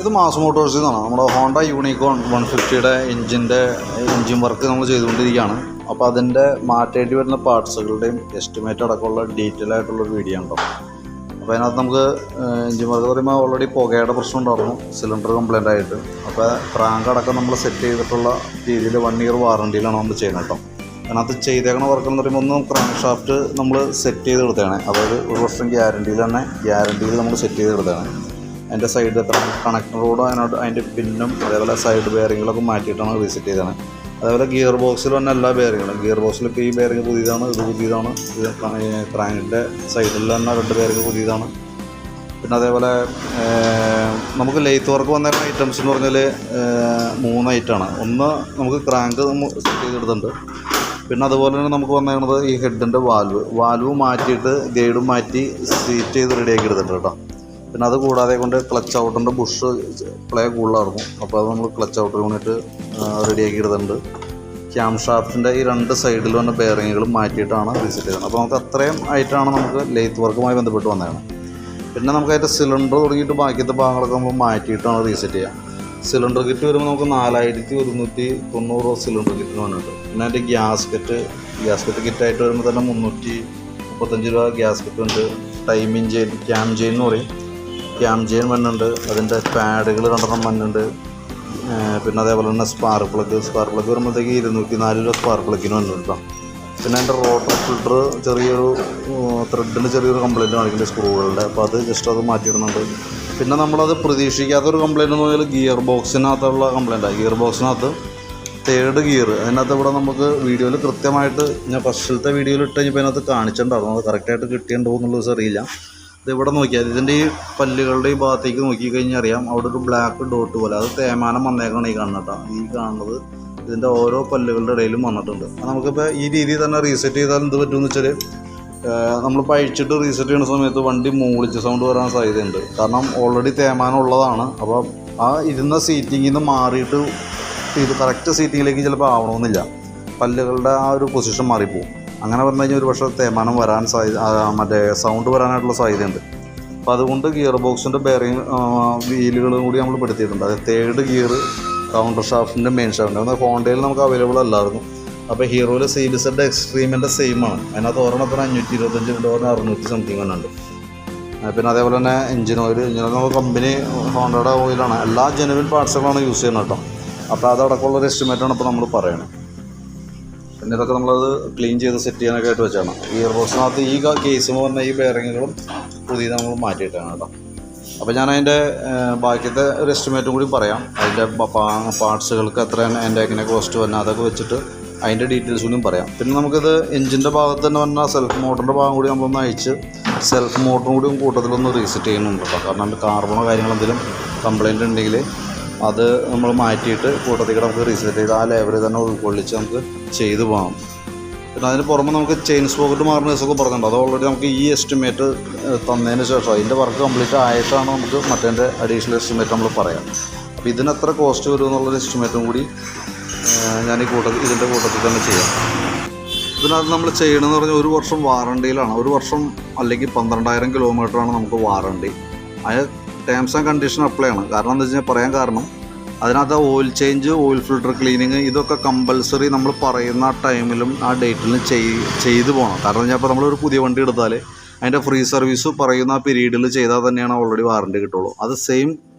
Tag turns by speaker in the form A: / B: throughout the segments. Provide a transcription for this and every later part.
A: ഇത് മാസ് മോട്ടോഴ്സിൽ നിന്നാണ്. നമ്മുടെ ഹോണ്ട യൂണിക്കോൺ 150യുടെ എൻജിൻ വർക്ക് നമ്മൾ ചെയ്തുകൊണ്ടിരിക്കുകയാണ്. അപ്പോൾ അതിൻ്റെ മാറ്റേണ്ടി വരുന്ന പാർട്സുകളുടെയും എസ്റ്റിമേറ്റ് അടക്കമുള്ള ഡീറ്റെയിൽ ആയിട്ടുള്ളൊരു വീഡിയോ ഉണ്ടോ. അപ്പോൾ അതിനകത്ത് നമുക്ക് എൻജിൻ വർക്ക് പറയുമ്പോൾ ഓൾറെഡി പുകയുടെ പ്രശ്നം ഉണ്ടായിരുന്നു, സിലിണ്ടർ കംപ്ലൈൻ്റ് ആയിട്ട്. അപ്പോൾ ക്രാങ്ക് അടക്കം നമ്മൾ സെറ്റ് ചെയ്തിട്ടുള്ള രീതിയിൽ 1 ഇയർ വാറണ്ടിയിലാണ് നമ്മൾ ചെയ്യുന്നത് കേട്ടോ. അതിനകത്ത് ചെയ്തേക്കണ വർക്ക് എന്ന് പറയുമ്പോൾ ഒന്ന് ക്രാങ്ക് ഷാഫ്റ്റ് നമ്മൾ സെറ്റ് ചെയ്ത് കൊടുത്തതാണ്. അതായത് 1 വർഷം ഗ്യാരണ്ടിയിൽ നമ്മൾ സെറ്റ് ചെയ്ത് കൊടുത്തതാണ്. അതിൻ്റെ സൈഡ് കണക്ടർ റോഡും അതിൻ്റെ പിന്നും അതേപോലെ സൈഡ് ബെയറിങ്ങളൊക്കെ മാറ്റിയിട്ടാണ് റീസെറ്റ് ചെയ്തതാണ്. അതേപോലെ ഗിയർ ബോക്സിൽ വന്ന എല്ലാ ബെയറിങ്ങളും, ഗിയർ ബോക്സിൽ ഇപ്പോൾ ഈ ബെയറിങ് പുതിയതാണ്, ഇത് പുതിയതാണ്. ഇത് ക്രാങ്കിൻ്റെ സൈഡിൽ തന്നെ 2 ബെയറിങ് പുതിയതാണ്. പിന്നെ അതേപോലെ നമുക്ക് ലെയ്ത്ത് വർക്ക് വന്നേക്കുന്ന ഐറ്റംസ് എന്ന് പറഞ്ഞാൽ 3 ഐറ്റമാണ്. ഒന്ന് നമുക്ക് ക്രാങ്ക് സെറ്റ് ചെയ്തെടുത്തിട്ടുണ്ട്. പിന്നെ അതുപോലെ തന്നെ നമുക്ക് വന്നേക്കുന്നത് ഈ ഹെഡിൻ്റെ വാൽവ് മാറ്റിയിട്ട് ഗൈഡും മാറ്റി സീറ്റ് ചെയ്ത് റെഡിയാക്കി എടുത്തിട്ടുണ്ട് കേട്ടോ. പിന്നെ അത് കൂടാതെ കൊണ്ട് ക്ലച്ച് ഔട്ടറിൻ്റെ ബുഷ് പ്ലേ കൂടുതലായിരുന്നു. അപ്പോൾ അത് നമ്മൾ ക്ലച്ച് ഔട്ടർ യൂണിറ്റ് റെഡിയാക്കി എടുത്തിട്ടുണ്ട്. ക്യാം ഷാഫ്റ്റിൻ്റെ ഈ 2 സൈഡിൽ വന്ന ബെയറിങ്ങുകളും മാറ്റിയിട്ടാണ് റീസെറ്റ് ചെയ്തത്. അപ്പോൾ നമുക്ക് അത്രയും ആയിട്ടാണ് നമുക്ക് ലെയ്ത്ത് വർക്കുമായി ബന്ധപ്പെട്ട് വന്നതാണ്. പിന്നെ നമുക്ക് അതിൻ്റെ സിലിണ്ടർ തുടങ്ങിയിട്ട് ബാക്കിയത്തെ ഭാഗങ്ങളൊക്കെ നമ്മൾ മാറ്റിയിട്ടാണ് റീസെറ്റ് ചെയ്യുക. സിലിണ്ടർ കിറ്റ് വരുമ്പോൾ നമുക്ക് 4190 സിലിണ്ടർ കിറ്റിന് വന്നിട്ടുണ്ട്. പിന്നെ അതിൻ്റെ ഗ്യാസ്കറ്റ് കിറ്റായിട്ട് വരുമ്പോൾ തന്നെ 335 രൂപ ഗ്യാസ്കറ്റ് ഉണ്ട്. ടൈമിങ് ചെയിൻ, ക്യാം ചെയിൻ എന്ന് പറയും, ക്യാം ചെയിൻ വന്നുണ്ട്. അതിൻ്റെ പാഡുകൾ 2 വന്നുണ്ട്. പിന്നെ അതേപോലെ തന്നെ സ്പാർക്ക് പ്ലഗ് വരുമ്പോഴത്തേക്ക് 204 രൂപ സ്പാർക്ക് പ്ലഗിന് വന്നിട്ടുണ്ട് കേട്ടോ. പിന്നെ അതിൻ്റെ റോട്ടർ ഫിൽട്ടർ ചെറിയൊരു ത്രെഡിന് ചെറിയൊരു കംപ്ലയിൻറ്റ് കാണിക്കുന്നുണ്ട് സ്ക്രൂകളുടെ. അപ്പോൾ അത് ജസ്റ്റ് അത് മാറ്റിയിടുന്നുണ്ട്. പിന്നെ നമ്മളത് പ്രതീക്ഷിക്കാത്തൊരു കംപ്ലയിൻ്റ് എന്ന് പറഞ്ഞാൽ ഗിയർ ബോക്സിനകത്തുള്ള കംപ്ലയിൻറ്റാണ്. ഗിയർ ബോക്സിനകത്ത് 3rd ഗിയർ അതിനകത്ത് ഇവിടെ നമുക്ക് വീഡിയോയിൽ കൃത്യമായിട്ട് ഞാൻ ഫസ്റ്റിലത്തെ വീഡിയോയിൽ ഇട്ട് കഴിഞ്ഞപ്പോൾ അതിനകത്ത് കാണിച്ചിട്ടുണ്ടായിരുന്നു. അത് കറക്റ്റായിട്ട് കിട്ടിയിട്ടുണ്ടോ എന്നുള്ളത് അറിയില്ല. ഇത് ഇവിടെ നോക്കിയാൽ ഇതിൻ്റെ ഈ പല്ലുകളുടെ ഈ ഭാഗത്തേക്ക് നോക്കിക്കഴിഞ്ഞാൽ അറിയാം, അവിടെ ഒരു ബ്ലാക്ക് ഡോട്ട് പോലെ അത് തേമാനം വന്നേക്കാണ് ഈ കാണുന്നത് കേട്ടോ. ഈ കാണുന്നത് ഇതിൻ്റെ ഓരോ പല്ലുകളുടെ ഇടയിലും വന്നിട്ടുണ്ട്. നമുക്കിപ്പോൾ ഈ രീതിയിൽ തന്നെ റീസെറ്റ് ചെയ്താൽ എന്ത് പറ്റുമെന്ന് വെച്ചാൽ നമ്മളിപ്പോൾ അഴിച്ചിട്ട് റീസെറ്റ് ചെയ്യുന്ന സമയത്ത് വണ്ടി മൂളിച്ച് സൗണ്ട് വരാൻ സാധ്യതയുണ്ട്. കാരണം ഓൾറെഡി തേമാനം ഉള്ളതാണ്. അപ്പോൾ ആ ഇരുന്ന സീറ്റിങ്ങിൽ നിന്ന് മാറിയിട്ട് ഇത് കറക്റ്റ് സീറ്റിങ്ങിലേക്ക് ചിലപ്പോൾ ആവണമെന്നില്ല, പല്ലുകളുടെ ആ ഒരു പൊസിഷൻ മാറിപ്പോവും. അങ്ങനെ വന്നു കഴിഞ്ഞാൽ ഒരു പക്ഷേ തേമാനം വരാൻ മറ്റേ സൗണ്ട് വരാനായിട്ടുള്ള സാധ്യതയുണ്ട്. അപ്പോൾ അതുകൊണ്ട് ഗിയർ ബോക്സിൻ്റെ ബെയറിങ് വീലുകളും കൂടി നമ്മൾ പെടുത്തിയിട്ടുണ്ട്. അത് 3rd ഗിയർ കൗണ്ടർ ഷാഫ്റ്റിൻ്റെ മെയിൻ ഷാഫ്റ്റിൻ്റെ അത് ഹോണ്ടയിൽ നമുക്ക് അവൈലബിൾ അല്ലായിരുന്നു. അപ്പോൾ ഹീറോയിൽ CBZ എക്സ്ട്രീമിൻ്റെ സെയിമാണ്. അതിനകത്ത് ഒരെണ്ണത്തിന് 525 ഉണ്ട്, 600 സംതിങ് വന്നുണ്ട്. പിന്നെ അതേപോലെ തന്നെ എഞ്ചിൻ ഓയിൽ നമുക്ക് കമ്പനി ഹോണ്ടയുടെ ഓയിലാണ്. എല്ലാ ജെനുവിൻ പാർട്സുകളാണ് യൂസ് ചെയ്യുന്നത് കേട്ടോ. അപ്പോൾ അതടക്കമുള്ളൊരു എസ്റ്റിമേറ്റാണ് ഇപ്പോൾ നമ്മൾ പറയുന്നത്. പിന്നെ ഇതൊക്കെ നമ്മളത് ക്ലീൻ ചെയ്ത് സെറ്റ് ചെയ്യാനൊക്കെ ആയിട്ട് വെച്ചാണ്. ഗിയർ ബോക്സിനകത്ത് ഈ കേസും പറഞ്ഞ ഈ ബെയറിങ്ങുകളും പുതിയ നമ്മൾ മാറ്റിയിട്ടാണ് കേട്ടോ. അപ്പോൾ ഞാൻ അതിൻ്റെ ബാക്കിയത്തെ ഒരു എസ്റ്റിമേറ്റും കൂടി പറയാം. അതിൻ്റെ പാർട്സുകൾക്ക് എത്രയാണ് അതിൻ്റെ കോസ്റ്റ് വന്നാൽ അതൊക്കെ വെച്ചിട്ട് അതിൻ്റെ ഡീറ്റെയിൽസ് കൂടിയും പറയാം. പിന്നെ നമുക്കിത് എഞ്ചിൻ്റെ ഭാഗത്ത് തന്നെ വന്ന സെൽഫ് മോട്ടറിൻ്റെ ഭാഗം കൂടി നമ്മളൊന്ന് അയച്ച് സെൽഫ് മോട്ടറും കൂടി കൂട്ടത്തിലൊന്ന് റീസെറ്റ് ചെയ്യുന്നുണ്ട് കേട്ടോ. കാരണം അതിൻ്റെ കാർബണോ കാര്യങ്ങളെന്തെങ്കിലും കംപ്ലയിൻ്റ് ഉണ്ടെങ്കിൽ അത് നമ്മൾ മാറ്റിയിട്ട് കൂട്ടത്തിൽ നമുക്ക് റീസെറ്റ് ചെയ്ത് ആ ലേബറിൽ തന്നെ ഉൾക്കൊള്ളിച്ച് നമുക്ക് ചെയ്തു പോകാം. പിന്നെ അതിന് പുറമെ നമുക്ക് ചെയിൻ സ്പോക്കറ്റ് മാറുന്ന ദിവസമൊക്കെ പറഞ്ഞിട്ടുണ്ട്. അത് ഓൾറെഡി നമുക്ക് ഈ എസ്റ്റിമേറ്റ് തന്നതിന് ശേഷം അതിൻ്റെ വർക്ക് കംപ്ലീറ്റ് ആയിട്ടാണ് നമുക്ക് മറ്റേൻ്റെ അഡീഷണൽ എസ്റ്റിമേറ്റ് നമ്മൾ പറയാം. അപ്പോൾ ഇതിന് എത്ര കോസ്റ്റ് വരും എന്നുള്ളൊരു എസ്റ്റിമേറ്റും കൂടി ഞാൻ ഇതിൻ്റെ കൂട്ടത്തിൽ തന്നെ ചെയ്യാം. ഇതിനകത്ത് നമ്മൾ ചെയ്യണമെന്ന് പറഞ്ഞാൽ 1 വർഷം വാറണ്ടിയിലാണ്. 1 വർഷം അല്ലെങ്കിൽ 12,000 കിലോമീറ്ററാണ് നമുക്ക് വാറണ്ടി. അത് ടേംസ് ആൻഡ് കണ്ടീഷൻ അപ്ലൈ ആണ്. കാരണം എന്താ വെച്ച് കഴിഞ്ഞാൽ പറയാൻ കാരണം അതിനകത്ത് oil change, oil filter cleaning ഇതൊക്കെ കമ്പൽസറി നമ്മൾ പറയുന്ന ടൈമിലും ആ ഡേറ്റിലും ചെയ്തു പോകണം. കാരണം ഞാൻ ഇപ്പോൾ നമ്മളൊരു പുതിയ വണ്ടി എടുത്താൽ അതിൻ്റെ ഫ്രീ സർവീസ് പറയുന്ന ആ പീരീഡിൽ ചെയ്താൽ തന്നെയാണ് ഓൾറെഡി വാറണ്ടി കിട്ടുള്ളൂ. അത് സെയിം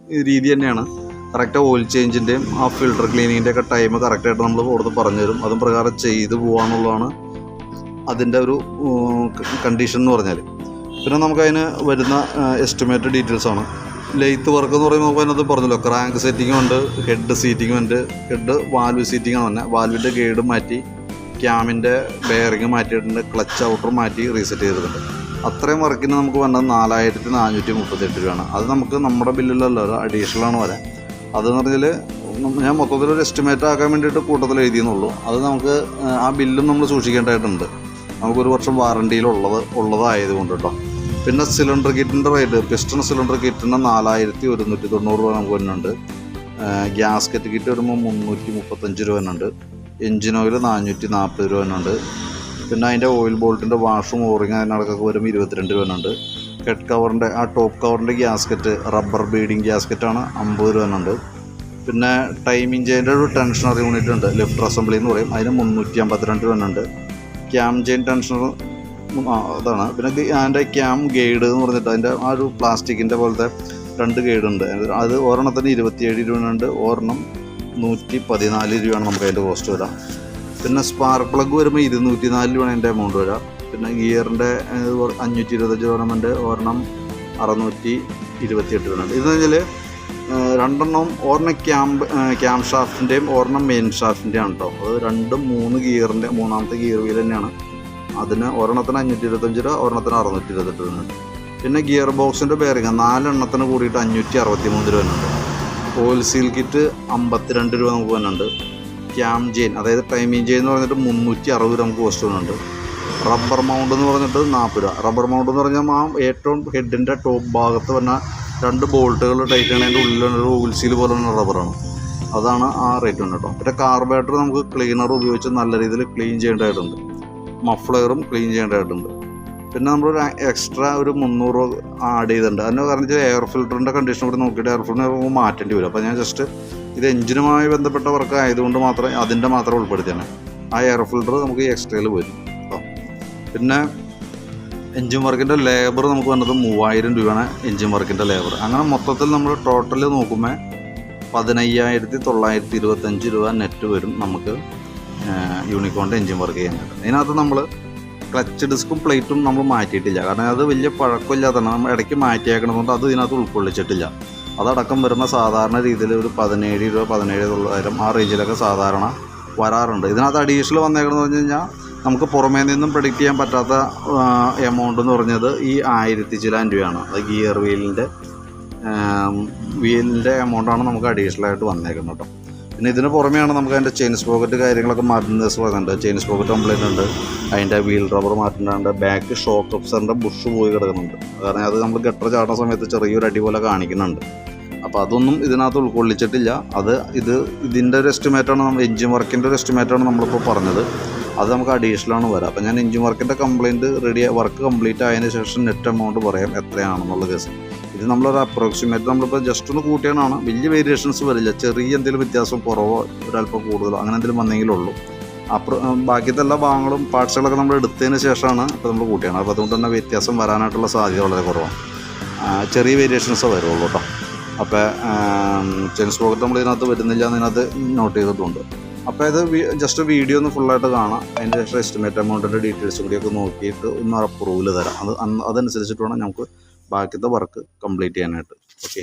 A: രീതി തന്നെയാണ്. കറക്റ്റ് ഓയിൽ ചേഞ്ചിൻ്റെയും ആ ഫിൽട്ടർ ക്ലീനിങ്ങിൻ്റെ ഒക്കെ ടൈം കറക്റ്റായിട്ട് നമ്മൾ കൊടുത്ത് പറഞ്ഞു തരും. അതും പ്രകാരം ചെയ്തു പോകാമെന്നുള്ളതാണ് അതിൻ്റെ ഒരു കണ്ടീഷൻ എന്ന് പറഞ്ഞാൽ. പിന്നെ നമുക്കതിന് വരുന്ന എസ്റ്റിമേറ്റ് ഡീറ്റെയിൽസാണ്. ലെയ്ത്ത് വർക്ക് എന്ന് പറയുമ്പോൾ നമുക്ക് അതിനകത്ത് പറഞ്ഞല്ലോ, ക്രാങ്ക് സെറ്റിങ്ങും ഉണ്ട്, ഹെഡ് സീറ്റിങ്ങും ഉണ്ട്. ഹെഡ് വാൽവ് സീറ്റിങ്ങാണ് തന്നെ. വാൽവിൻ്റെ ഗൈഡ് മാറ്റി, ക്യാമിൻ്റെ ബെയറിങ് മാറ്റിയിട്ടുണ്ട്, ക്ലച്ച് ഔട്ടർ മാറ്റി റീസെറ്റ് ചെയ്തിട്ടുണ്ട്. അത്രയും വർക്കിന് നമുക്ക് വന്നത് 4438 രൂപയാണ്. അത് നമുക്ക് നമ്മുടെ ബില്ലിലല്ല, ഒരു അഡീഷണലാണ് വരാൻ. അതെന്ന് പറഞ്ഞാൽ ഞാൻ മൊത്തത്തിലൊരു എസ്റ്റിമേറ്റ് ആക്കാൻ വേണ്ടിയിട്ട് കൂട്ടത്തിൽ എഴുതിയെന്നുള്ളൂ. അത് നമുക്ക് ആ ബില്ലും നമ്മൾ സൂക്ഷിക്കേണ്ടതായിട്ടുണ്ട്. നമുക്കൊരു വർഷം വാറണ്ടിയിലുള്ളതായതുകൊണ്ട് കേട്ടോ. പിന്നെ സിലിണ്ടർ കിറ്റിൻ്റെ റേറ്റ്, പിസ്റ്റൺ സിലിണ്ടർ കിറ്റിന് 4190 രൂപ നമുക്ക് വരുന്നുണ്ട്. ഗ്യാസ്കറ്റ് കിറ്റ് വരുമ്പോൾ 335 രൂപ വരുന്നുണ്ട്. എഞ്ചിൻ ഓയിൽ 440 രൂപ വരുന്നുണ്ട്. പിന്നെ അതിൻ്റെ ഓയിൽ ബോൾട്ടിൻ്റെ വാഷും ഓറിങ് അതിനടക്കൊക്കെ വരുമ്പോൾ 22 രൂപ വരുന്നുണ്ട്. ഹെഡ് കവറിൻ്റെ ആ ടോപ്പ് കവറിൻ്റെ ഗ്യാസ്കറ്റ് റബ്ബർ ബീഡിങ് ഗ്യാസ്കറ്റാണ് 50 രൂപ ഉണ്ട്. പിന്നെ ടൈമിംഗ് ചെയിൻ്റെ ഒരു ടെൻഷണർ യൂണിറ്റ് ഉണ്ട്, ലിഫ്റ്റർ അസംബ്ലി എന്ന് പറയും, അതിന് 352 രൂപ ഉണ്ട്. ക്യാം ചെയിൻ ടെൻഷണർ അതാണ്. പിന്നെ അതിൻ്റെ ക്യാം ഗൈഡ് എന്ന് പറഞ്ഞിട്ട് അതിൻ്റെ ആ ഒരു പ്ലാസ്റ്റിക്കിൻ്റെ പോലത്തെ 2 ഗൈഡ് ഉണ്ട്. അത് ഒരെണ്ണത്തിന് 27 രൂപ ഉണ്ട്, ഒരെണ്ണം 114 രൂപയാണ് നമുക്ക് അതിൻ്റെ കോസ്റ്റ് വരാം. പിന്നെ സ്പാർക്ക് പ്ലഗ് വരുമ്പോൾ 204 രൂപയാണ് അതിൻ്റെ എമൗണ്ട് വരാം. പിന്നെ ഗിയറിൻ്റെ 525 ടൂർണമെൻറ്റ് ഒരെണ്ണം 628 രൂപ ഉണ്ട്. ഇതെന്ന് വെച്ചാൽ 2 ഒരെണ്ണം ക്യാം ഷാഫ്റ്റിൻ്റെയും ഒരെണ്ണം മെയിൻ ഷാഫ്റ്റിൻ്റെയാണ് കേട്ടോ. അത് 2-3 ഗിയറിൻ്റെ 3ാമത്തെ ഗിയർ വീൽ തന്നെയാണ്. അതിന് ഒരെണ്ണത്തിന് 525 രൂപ, ഒരെണ്ണത്തിന് 628 രൂപ ഉണ്ട്. പിന്നെ ഗിയർ ബോക്സിൻ്റെ ബെയറിങ് 4 എണ്ണത്തിന് കൂടിയിട്ട് 563 രൂപ ഉണ്ട്. ഓയിൽ സീൽ കിറ്റ് 52 രൂപ നമുക്ക് വരുന്നുണ്ട്. ക്യാം ചെയിൻ അതായത് ടൈമിംഗ് ചെയിൻ എന്ന് പറഞ്ഞിട്ട് 360 രൂപ നമുക്ക് കോസ്റ്റ് വരുന്നുണ്ട്. റബ്ബർ മൗണ്ട് എന്ന് പറഞ്ഞിട്ട് 40 രൂപ. റബ്ബർ മൗണ്ട് എന്ന് പറഞ്ഞാൽ ആ ഏറ്റവും ഹെഡിൻ്റെ ടോപ്പ് ഭാഗത്ത് വന്ന 2 ബോൾട്ടുകൾ ടൈറ്റ് ചെയ്യണതിൻ്റെ ഉള്ളിലൊരു ഓയിൽ സീൽ പോലുള്ള റബ്ബറാണ്, അതാണ് ആ റേറ്റ് ഉണ്ട് കേട്ടോ. പിന്നെ കാർബറേറ്റർ നമുക്ക് ക്ലീനർ ഉപയോഗിച്ച് നല്ല രീതിയിൽ ക്ലീൻ ചെയ്യേണ്ടതായിട്ടുണ്ട്, മഫ്ലറും ക്ലീൻ ചെയ്യേണ്ടതായിട്ടുണ്ട്. പിന്നെ നമ്മളൊരു എക്സ്ട്രാ ഒരു 300 രൂപ ആഡ് ചെയ്തിട്ടുണ്ട്. അതിന് കാരണം വെച്ചാൽ എയർ ഫിൽറ്ററിൻ്റെ കണ്ടീഷൻ കൂടി നോക്കിയിട്ട് എയർ ഫിൽറ്റർ മാറ്റേണ്ടി വരും. അപ്പോൾ ഞാൻ ജസ്റ്റ് ഇത് എഞ്ചിനുമായി ബന്ധപ്പെട്ട വർക്ക് ആയതുകൊണ്ട് മാത്രമേ അതിൻ്റെ മാത്രം ഉൾപ്പെടുത്തിയാണ്. ആ എയർ ഫിൽറ്റർ നമുക്ക് ഈ എക്സ്ട്രയിൽ വരും കേട്ടോ. പിന്നെ എൻജിൻ വർക്കിൻ്റെ ലേബർ നമുക്ക് വന്നത് 3000 രൂപയാണ് എൻജിൻ വർക്കിൻ്റെ ലേബർ. അങ്ങനെ മൊത്തത്തിൽ നമ്മൾ ടോട്ടൽ നോക്കുമ്പോൾ 15,925 രൂപ നെറ്റ് വരും നമുക്ക് യൂണിക്കോണിൻ്റെ എൻജിൻ വർക്ക് ചെയ്യാനായിട്ട്. ഇതിനകത്ത് നമ്മൾ ക്ലച്ച് ഡിസ്കും പ്ലേറ്റും നമ്മൾ മാറ്റിയിട്ടില്ല, കാരണം അത് വലിയ പഴക്കമില്ലാത്തതാണ്. നമ്മൾ ഇടയ്ക്ക് മാറ്റിയേക്കണതുകൊണ്ട് അത് ഇതിനകത്ത് ഉൾക്കൊള്ളിച്ചിട്ടില്ല. അതടക്കം വരുന്ന സാധാരണ രീതിയിൽ ഒരു 17 രൂപ 17,900 ആ റേഞ്ചിലൊക്കെ സാധാരണ വരാറുണ്ട്. ഇതിനകത്ത് അഡീഷണൽ വന്നേക്കണമെന്ന് പറഞ്ഞു കഴിഞ്ഞാൽ നമുക്ക് പുറമേ നിന്നും പ്രെഡിക്റ്റ് ചെയ്യാൻ പറ്റാത്ത എമൗണ്ട് എന്ന് പറഞ്ഞത് ഈ 1000 ചില്ലാൻ രൂപയാണ്. അത് ഗിയർ വീലിൻ്റെ എമൗണ്ടാണ് നമുക്ക് അഡീഷണലായിട്ട് വന്നേക്കുന്നത് കേട്ടോ. പിന്നെ ഇതിന് പുറമെയാണ് നമുക്ക് അതിൻ്റെ ചെയിൻ സ്പോക്കറ്റ് കാര്യങ്ങളൊക്കെ മാറ്റുന്ന പറയുന്നുണ്ട്. ചെയിൻ സ്പോക്കറ്റ് കംപ്ലൈൻ്റ് ഉണ്ട്, അതിൻ്റെ വീൽ റബ്ബർ മാറ്റുന്നുണ്ട്, ബാക്ക് ഷോക്ക് അബ്സറിൻ്റെ ബുഷ് പോയി കിടക്കുന്നുണ്ട്. കാരണം അത് നമ്മൾ ഗട്ടർ ചാടുന്ന സമയത്ത് ചെറിയൊരു അടി പോലെ കാണിക്കുന്നുണ്ട്. അപ്പോൾ അതൊന്നും ഇതിനകത്ത് ഉൾക്കൊള്ളിച്ചിട്ടില്ല. ഇതിൻ്റെ ഒരു എസ്റ്റിമേറ്റാണ്, നമ്മൾ എൻജിൻ വർക്കിൻ്റെ ഒരു എസ്റ്റിമേറ്റാണ് നമ്മളിപ്പോൾ പറഞ്ഞത്. അത് നമുക്ക് അഡീഷണലാണ് വരാം. അപ്പോൾ ഞാൻ എൻജിൻ വർക്കിൻ്റെ വർക്ക് കംപ്ലീറ്റ് ആയതിനു ശേഷം നെറ്റ് എമൗണ്ട് പറയാം എത്രയാണെന്നുള്ള കേസ്. ഇത് നമ്മളൊരു അപ്രോക്സിമേറ്റ് നമ്മളിപ്പോൾ ജസ്റ്റ് ഒന്ന് കൂട്ടിയാണ്, വലിയ വേരിയേഷൻസ് വരില്ല. ചെറിയ എന്തെങ്കിലും വ്യത്യാസം കുറവോ ഒരല്പം കൂടുതലോ അങ്ങനെ എന്തെങ്കിലും വന്നെങ്കിലുള്ളൂ. ബാക്കിയത്തെ എല്ലാ ഭാഗങ്ങളും പാർട്സുകളൊക്കെ നമ്മൾ എടുത്തതിന് ശേഷമാണ് ഇപ്പോൾ നമ്മൾ കൂട്ടിയാണ്. അപ്പോൾ അതുകൊണ്ട് തന്നെ വ്യത്യാസം വരാനായിട്ടുള്ള സാധ്യത വളരെ കുറവാണ്. ചെറിയ വേരിയേഷൻസേ വരുള്ളൂ കേട്ടോ. അപ്പോൾ ചെയിൻ സ്പോക്കറ്റ് നമ്മൾ ഇതിനകത്ത് വരുന്നില്ല എന്ന് ഇതിനകത്ത് നോട്ട് ചെയ്തിട്ടുണ്ട്. അപ്പോൾ ഇത് ജസ്റ്റ് വീഡിയോ ഒന്ന് ഫുള്ളായിട്ട് കാണാം. അതിൻ്റെ ശേഷം എസ്റ്റിമേറ്റ് എമൗണ്ടിൻ്റെ ഡീറ്റെയിൽസും കൂടിയൊക്കെ നോക്കിയിട്ട് ഒന്ന് അപ്രൂവൽ തരാം. അതനുസരിച്ചിട്ട് വേണം നമുക്ക് ബാക്കിയത്തെ വർക്ക് കംപ്ലീറ്റ് ചെയ്യാനായിട്ട്. ഓക്കെ.